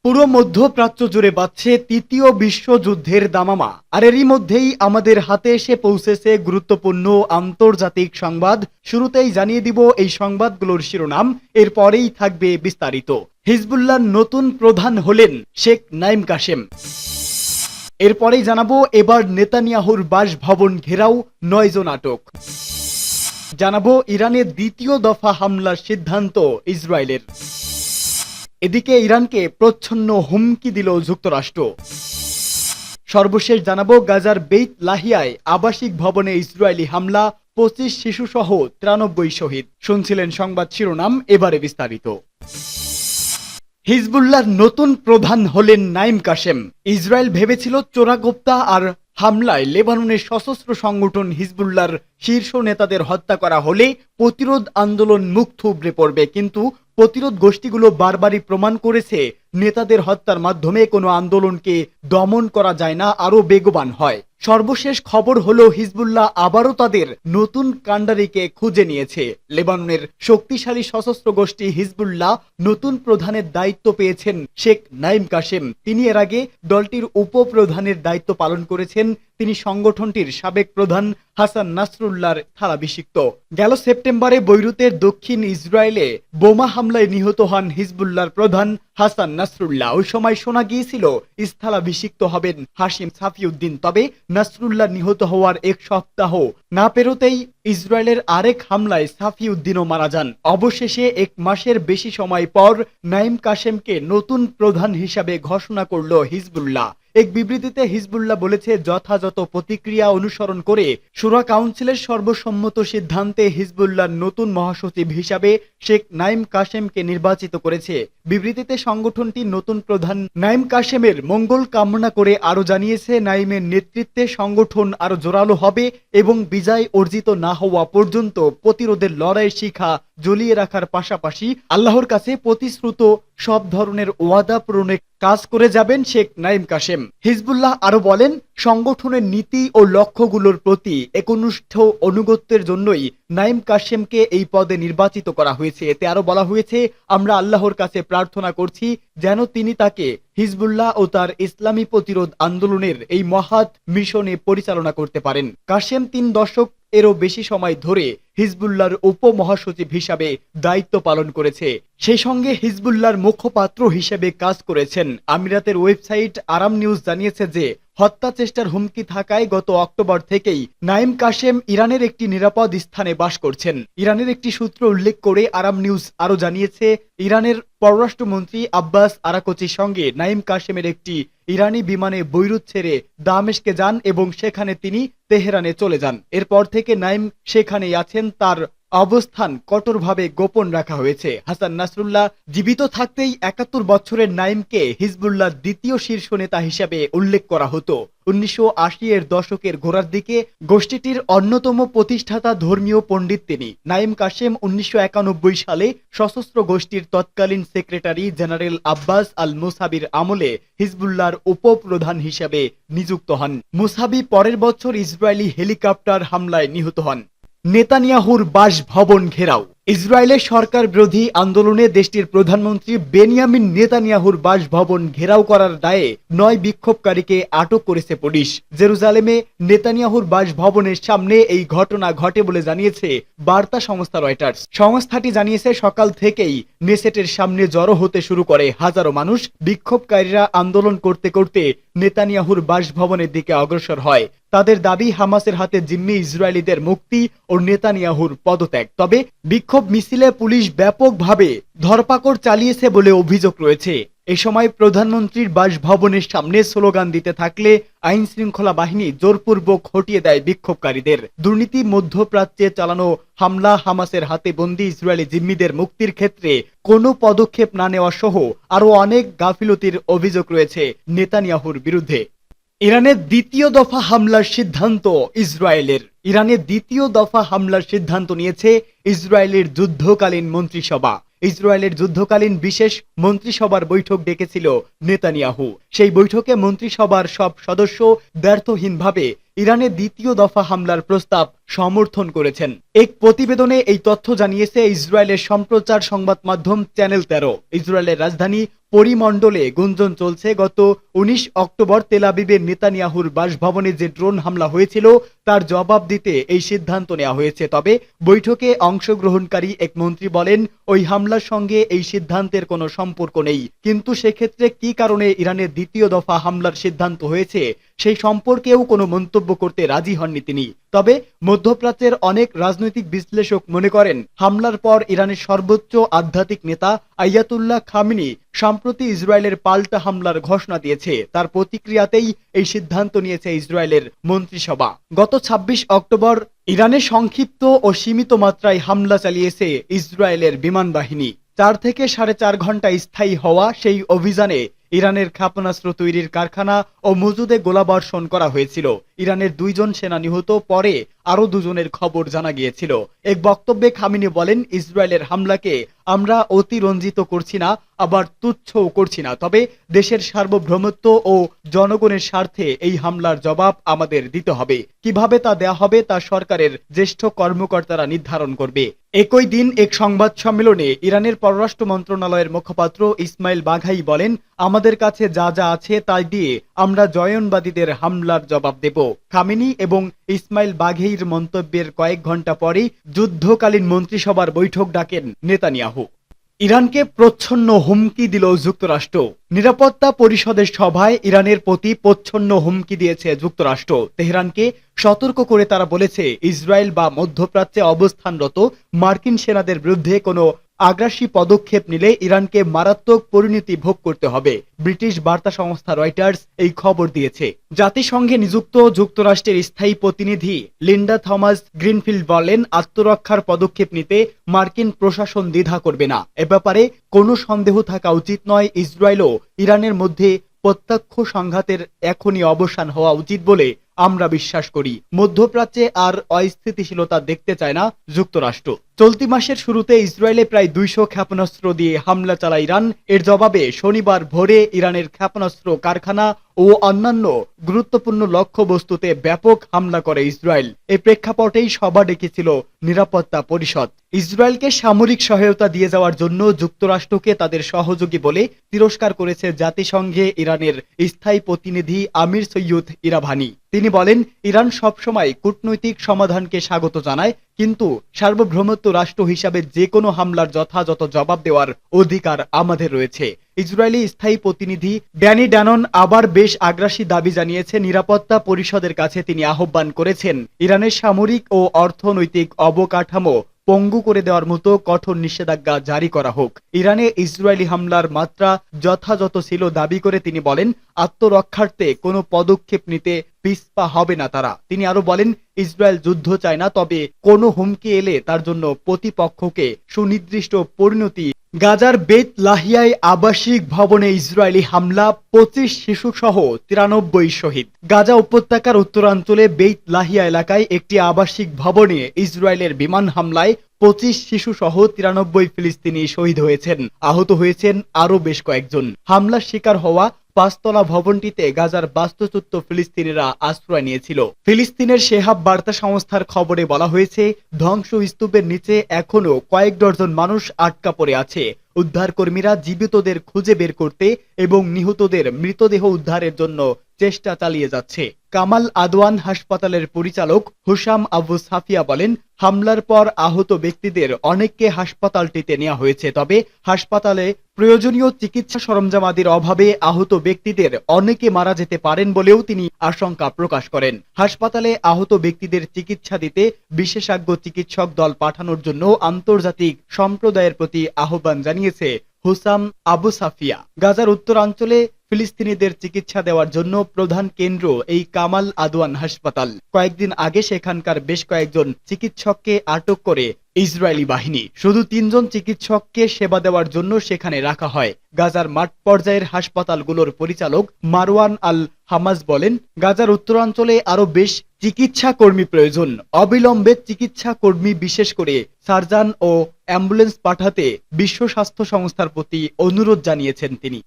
পুরো মধ্যপ্রাচ্য জুড়ে বাজছে তৃতীয় বিশ্বযুদ্ধের দামামা। আর এরই মধ্যেই আমাদের হাতে এসে পৌঁছেছে গুরুত্বপূর্ণ আন্তর্জাতিক সংবাদ। শুরুতেই জানিয়ে দিব এই সংবাদগুলোর শিরোনাম, এরপরেই থাকবে বিস্তারিত। হিজবুল্লাহর নতুন প্রধান হলেন শেখ নাঈম কাশেম। এরপরেই জানাবো এবার নেতানিয়াহুর বাসভবন ঘেরাও, 9 জন আটক। জানাবো ইরানের দ্বিতীয় দফা হামলার সিদ্ধান্ত ইসরায়েলের। এদিকে ইরানকে প্রচ্ছন্ন হুমকি দিল যুক্তরাষ্ট্র। সর্বশেষ জানাবো গাজার বেইত লাহিয়ায় আবাসিক ভবনে ইসরায়েলি হামলা, 25 শিশুসহ 93 শহীদ। শুনছিলেন সংবাদ শিরোনাম, এবারে বিস্তারিত। হিজবুল্লাহর নতুন প্রধান হলেন নাঈম কাশেম। ইসরায়েল ভেবেছিল চোরাগোপ্তা আর হামলায় লেবাননের সশস্ত্র সংগঠন হিজবুল্লাহর শীর্ষ নেতাদের হত্যা করা হলে প্রতিরোধ আন্দোলন মুখ থুবড়ে পড়বে, কিন্তু প্রতিরোধ গোষ্ঠীগুলো বারবারই প্রমাণ করেছে নেতাদের হত্যার মাধ্যমে কোনো আন্দোলনকে দমন করা যায় না, আরও বেগবান হয়। সর্বশেষ খবর হলো হিজবুল্লাহ আবারও তাদের নতুন কাণ্ডারিকে খুঁজে নিয়েছে। লেবাননের শক্তিশালী সশস্ত্র গোষ্ঠী হিজবুল্লাহ নতুন প্রধানের দায়িত্ব পেয়েছেন শেখ নাঈম কাশেম। তিনি এর আগে দলটির উপপ্রধানের দায়িত্ব পালন করেছেন। তিনি সংগঠনটির সাবেক প্রধান হাসান নাসরুল্লাহর স্থলাভিষিক্ত। গেল সেপ্টেম্বরে বৈরুতের দক্ষিণ ইসরায়েলে বোমা হামলায় নিহত হন হিজবুল্লাহর প্রধান হাসান নাসরুল্লাহ। ওই সময় শোনা গিয়েছিল স্থলাভিষিক্ত হবেন হাশিম সাফিউদ্দিন। তবে নাসরুল্লাহ নিহত হওয়ার 1 সপ্তাহ না পেরোতেই ইসরায়েলের আরেক হামলায় সাফিউদ্দিনও মারা যান। অবশেষে 1 মাসের বেশি সময় পর নাঈম কাশেমকে নতুন প্রধান হিসাবে ঘোষণা করল হিজবুল্লাহ। এক বিবৃতিতে হিজবুল্লাহ বলেছে, যথাযথ প্রতিক্রিয়া অনুসরণ করে শূরা কাউন্সিলের সর্বসম্মত সিদ্ধান্তে হিজবুল্লাহর নতুন মহাসচিব হিসাবে শেখ নাঈম কাশেমকে নির্বাচিত করেছে। বিবৃতিতে সংগঠনটি নতুন প্রধান নাঈম কাশেমের মঙ্গল কামনা করে আরও জানিয়েছে, নাঈমের নেতৃত্বে সংগঠন আরও জোরালো হবে এবং বিজয় অর্জিত না হওয়া পর্যন্ত প্রতিরোধের লড়াইয়ের শিখা জ্বলিয়ে রাখার পাশাপাশি আল্লাহর কাছে প্রতিশ্রুত সব ধরনের ওয়াদা পূরণে কাজ করে যাবেন শেখ নাঈম কাশেম। হিজবুল্লাহ আরো বলেন, সংগঠনের নীতি ও লক্ষ্যগুলোর প্রতি একনিষ্ঠ অনুগত্যের জন্যই নাঈম কাশেমকে এই পদে নির্বাচিত করা হয়েছে। এতে আরো বলা হয়েছে, আমরা আল্লাহর কাছে প্রার্থনা করছি যেন তিনি তাকে হিজবুল্লাহ ও তার ইসলামী প্রতিরোধ আন্দোলনের এই মহৎ মিশনে পরিচালনা করতে পারেন। কাশেম 3 দশক এরও বেশি সময় ধরে হিজবুল্লাহর উপমহাসচিব হিসাবে দায়িত্ব পালন করেছে। সেই সঙ্গে হিজবুল্লাহর মুখপাত্র হিসেবে কাজ করেছেন। আমিরাতের ওয়েবসাইট আরাম নিউজ জানিয়েছে যে হত্যা চেষ্টার হুমকি থাকায় গত অক্টোবর থেকেই নাঈম কাশেম ইরানের একটি নিরাপদ স্থানে বাস করছেন। ইরানের একটি সূত্র উল্লেখ করে আরাম নিউজ আরও জানিয়েছে, ইরানের পররাষ্ট্রমন্ত্রী আব্বাস আরাকচির সঙ্গে নাঈম কাশেমের একটি ইরানি বিমানে বৈরুত ছেড়ে দামেস্কে যান এবং সেখানে তিনি তেহরানে চলে যান। এরপর থেকে নাঈম সেখানেই আছেন। তার অবস্থান কঠোরভাবে গোপন রাখা হয়েছে। হাসান নাসরুল্লাহ জীবিত থাকতেই 71 বছরের নাঈমকে হিজবুল্লাহর দ্বিতীয় শীর্ষ নেতা হিসেবে উল্লেখ করা হতো। 1980 এর দশকের গোড়ার দিকে গোষ্ঠীটির অন্যতম প্রতিষ্ঠাতা ধর্মীয় পণ্ডিত তিনি। নাঈম কাশেম 1991 সালে সশস্ত্র গোষ্ঠীর তৎকালীন সেক্রেটারি জেনারেল আব্বাস আল মুসাবির আমলে হিজবুল্লাহর উপপ্রধান হিসেবে নিযুক্ত হন। মুসাবি পরের বছর ইসরায়েলি হেলিকপ্টার হামলায় নিহত হন। নেতানিয়াহুর বাসভবন ঘেরাও। ইসরায়েলের সরকার বিরোধী আন্দোলনে দেশটির প্রধানমন্ত্রী বেনিয়ামিন নেতানিয়াহুর বাসভবন ঘেরাও করার দায়ে 9 বিক্ষোভকারীকে আটক করেছে পুলিশ। জেরুজালেমে নেতানিয়াহুর বাসভবনের সামনে এই ঘটনা ঘটে বলে জানিয়েছে বার্তা সংস্থা রয়টার্স। সংস্থাটি জানিয়েছে, সকাল থেকেই নেসেটের সামনে জড়ো হতে শুরু করে হাজারো মানুষ। বিক্ষোভকারীরা আন্দোলন করতে করতে নেতানিয়াহুর বাসভবনের দিকে অগ্রসর হয়। তাদের দাবি, হামাসের হাতে জিম্মি ইসরায়েলিদের মুক্তি ও নেতানিয়াহুর পদত্যাগ। তবে বিক্ষোভ মিছিলে পুলিশ ব্যাপকভাবে ধরপাকড় চালিয়েছে বলে অভিযোগ রয়েছে। এ সময় প্রধানমন্ত্রীর বাসভবনের সামনে স্লোগান দিতে থাকলে আইন শৃঙ্খলা বাহিনী জোরপূর্বক হটিয়ে দেয় বিক্ষোভকারীদের। দুর্নীতি, মধ্যপ্রাচ্যে চালানো হামলা, হামাসের হাতে বন্দী ইসরায়েলি জিম্মিদের মুক্তির ক্ষেত্রে কোনো পদক্ষেপ না নেওয়া সহ আরও অনেক গাফিলতির অভিযোগ রয়েছে নেতানিয়াহুর বিরুদ্ধে। ইরানের দ্বিতীয় দফা হামলার সিদ্ধান্ত ইসরায়েলের। ইরানের দ্বিতীয় দফা হামলার সিদ্ধান্ত নিয়েছে ইসরায়েলের যুদ্ধকালীন মন্ত্রিসভা। ইসরায়েলের যুদ্ধকালীন বিশেষ মন্ত্রিসভার বৈঠক ডেকেছিল নেতানিয়াহু। সেই বৈঠকে মন্ত্রিসভার সব সদস্য ব্যর্থহীনভাবে ইরানের দ্বিতীয় দফা হামলার প্রস্তাব সমর্থন করেছেন। এক প্রতিবেদনে এই তথ্য জানিয়েছে ইসরায়েলের সম্প্রচার সংবাদ মাধ্যম চ্যানেল 13। ইসরায়েলের রাজধানী পরিমণ্ডলে গুঞ্জন চলছে গত ১৯ অক্টোবর তেল আবিবের নেতানিয়াহুর বাসভবনে যে ড্রোন হামলা হয়েছিল তার জবাব দিতে এই সিদ্ধান্ত নেওয়া হয়েছে। তবে বৈঠকে অংশগ্রহণকারী এক মন্ত্রী বলেন, ওই হামলার সঙ্গে এই সিদ্ধান্তের কোনো সম্পর্ক নেই, কিন্তু সেক্ষেত্রে কী কারণে ইরানের দ্বিতীয় দফা হামলার সিদ্ধান্ত হয়েছে সেই সম্পর্কেও কোনো মন্তব্য করতে রাজি হননি তিনি। তবে মধ্যপ্রাচ্যের অনেক রাজনৈতিক বিশ্লেষক মনে করেন, হামলার পর ইরানের সর্বোচ্চ আধ্যাত্মিক নেতা আয়াতুল্লাহ খামেনি সম্প্রতি ইসরায়েলের পাল্টা হামলার ঘোষণা দিয়েছে। তার প্রতিক্রিয়াতেই এই সিদ্ধান্ত নিয়েছে ইসরায়েলের মন্ত্রিসভা। গত ২৬ অক্টোবর ইরানে সংক্ষিপ্ত ও সীমিত মাত্রায় হামলা চালিয়েছে ইসরায়েলের বিমান বাহিনী। ৪ থেকে ৪.৫ ঘন্টা স্থায়ী হওয়া সেই অভিযানে ইরানের ক্ষেপণাস্ত্র তৈরির কারখানা ও মজুদে গোলাবর্ষণ করা হয়েছিল। ইরানের ২ জন সেনা নিহত, পরে আরও ২ জনের খবর জানা গিয়েছিল। এক বক্তব্যে খামেনি বলেন, ইসরায়েলের হামলাকে আমরা অতিরঞ্জিত করছি না, আবার তুচ্ছও করছি না, তবে দেশের সার্বভৌমত্ব ও জনগণের স্বার্থে এই হামলার জবাব আমাদের দিতে হবে। কিভাবে তা দেয়া হবে তা সরকারের জ্যেষ্ঠ কর্মকর্তারা নির্ধারণ করবে। একই দিন এক সংবাদ সম্মেলনে ইরানের পররাষ্ট্র মন্ত্রণালয়ের মুখপাত্র ইসমাইল বাঘাই বলেন, আমাদের কাছে যা যা আছে তাই দিয়ে আমরা জয়নবাদীদের হামলার জবাব দেব। খামেনি এবং ইসমাইল বাঘেইর মন্তব্যের কয়েক ঘন্টা পরেই যুদ্ধকালীন মন্ত্রিসভার বৈঠক ডাকেন নেতানিয়াহু। ইরানকে প্রচ্ছন্ন হুমকি দিল যুক্তরাষ্ট্র। নিরাপত্তা পরিষদের সভায় ইরানের প্রতি প্রচ্ছন্ন হুমকি দিয়েছে যুক্তরাষ্ট্র। তেহরানকে সতর্ক করে তারা বলেছে, ইসরায়েল বা মধ্যপ্রাচ্যে অবস্থানরত মার্কিন সেনাদের বিরুদ্ধে কোনো আগ্রাসী পদক্ষেপ নিলে ইরানকে মারাত্মক পরিণতি ভোগ করতে হবে। ব্রিটিশ বার্তা সংস্থা রয়টার্স এই খবর দিয়েছে। জাতিসংঘে নিযুক্ত যুক্তরাষ্ট্রের স্থায়ী প্রতিনিধি লিন্ডা থমাস গ্রিনফিল্ড বলেন, আত্মরক্ষার পদক্ষেপ নিতে মার্কিন প্রশাসন দ্বিধা করবে না। এ ব্যাপারে কোনো সন্দেহ থাকা উচিত নয়। ইসরায়েল ও ইরানের মধ্যে প্রত্যক্ষ সংঘাতের এখনই অবসান হওয়া উচিত বলে আমরা বিশ্বাস করি। মধ্যপ্রাচ্যে আর অস্থিতিশীলতা দেখতে চায় না যুক্তরাষ্ট্র। চলতি মাসের শুরুতে ইসরায়েলে প্রায় ২০০ ক্ষেপণাস্ত্র দিয়ে হামলা চালায় ইরান। এর জবাবে শনিবার ভোরে ইরানের ক্ষেপণাস্ত্র কারখানা ও অন্যান্য গুরুত্বপূর্ণ লক্ষ্যবস্তুতে ব্যাপক হামলা করে ইসরায়েল। এই প্রেক্ষাপটেই সভা ডেকেছিল নিরাপত্তা পরিষদ। ইসরায়েলকে সামরিক সহায়তা দিয়ে যাওয়ার জন্য যুক্তরাষ্ট্রকে তাদের সহযোগী বলে তিরস্কার করেছে জাতিসংঘে ইরানের স্থায়ী প্রতিনিধি আমির সৈয়দ ইরাভানি। তিনি বলেন, ইরান সবসময় কূটনৈতিক সমাধানকে স্বাগত জানায়, কিন্তু সার্বভৌমত্ব রাষ্ট্র হিসাবে যে কোনো হামলার যথাযথ জবাব দেওয়ার অধিকার আমাদের রয়েছে। ইসরায়েলি স্থায়ী প্রতিনিধি ড্যানি ড্যানন আবার বেশ আগ্রাসী দাবি জানিয়েছে নিরাপত্তা পরিষদের কাছে। তিনি আহ্বান করেছেন, ইরানের সামরিক ও অর্থনৈতিক অবকাঠামো পঙ্গু করে দেওয়ার মতো কঠোর নিষেধাজ্ঞা জারি করা হোক। ইরানে ইসরায়েলি হামলার মাত্রা যথাযথ ছিল দাবি করে তিনি বলেন, আত্মরক্ষার্থে কোনো পদক্ষেপ নিতে পিছপা হবে না তারা। তিনি আরো বলেন, ইসরায়েল যুদ্ধ চায় না, তবে কোনো হুমকি এলে তার জন্য প্রতিপক্ষকে সুনির্দিষ্ট পরিণতি। গাজার বেত লাহিয়ায় আবাসিক ভবনে ইসরায়েলি হামলা, 25 শিশু সহ 93 শহীদ। গাজা উপত্যকার উত্তরাঞ্চলে বেত লাহিয়া এলাকায় একটি আবাসিক ভবনে ইসরায়েলের বিমান হামলায় 25 শিশু সহ 93 ফিলিস্তিনি শহীদ হয়েছেন। আহত হয়েছেন আরো বেশ কয়েকজন। হামলার শিকার হওয়া 5তলা ভবনটিতে গাজার বাস্তুচ্যুত ফিলিস্তিনিরা আশ্রয় নিয়েছিল। ফিলিস্তিনের শেহাব বার্তা সংস্থার খবরে বলা হয়েছে, ধ্বংসস্তূপের নিচে এখনো কয়েক ডজন মানুষ আটকা পড়ে আছে। উদ্ধারকর্মীরা জীবিতদের খুঁজে বের করতে এবং নিহতদের মৃতদেহ উদ্ধারের জন্য চেষ্টা চালিয়ে যাচ্ছে। কামাল আদওয়ান হাসপাতালের পরিচালক হুসাম আবু সাফিয়া বলেন, হামলার পর আহত ব্যক্তিদের অনেককে হাসপাতালটিতে নেওয়া হয়েছে, তবে হাসপাতালে প্রয়োজনীয় চিকিৎসা সরঞ্জামাদির অভাবে আহত ব্যক্তিদের অনেকে মারা যেতে পারেন বলেও তিনি আশঙ্কা প্রকাশ করেন। হাসপাতালে আহত ব্যক্তিদের চিকিৎসা দিতে বিশেষজ্ঞ চিকিৎসক দল পাঠানোর জন্য আন্তর্জাতিক সম্প্রদায়ের প্রতি আহ্বান জানিয়েছে হুসাম আবু সাফিয়া। গাজার উত্তরাঞ্চলে ফিলিস্তিনিদের চিকিৎসা দেওয়ার জন্য প্রধান কেন্দ্র এই কামাল আদওয়ান হাসপাতাল। কয়েকদিন আগে সেখানকার বেশ কয়েকজন চিকিৎসককে আটক করে ইসরায়েলি বাহিনী। শুধু 3 জন চিকিৎসককে সেবা দেওয়ার জন্য সেখানে রাখা হয়। গাজার মাঠ পর্যায়ের হাসপাতালগুলোর পরিচালক মারওয়ান আল হামাজ বলেন, গাজার উত্তরাঞ্চলে আরো বেশ চিকিৎসা কর্মী প্রয়োজন। অবিলম্বে চিকিৎসা কর্মী, বিশেষ করে সার্জন ও অ্যাম্বুলেন্স পাঠাতে বিশ্ব স্বাস্থ্য সংস্থার প্রতি অনুরোধ জানিয়েছেন তিনি।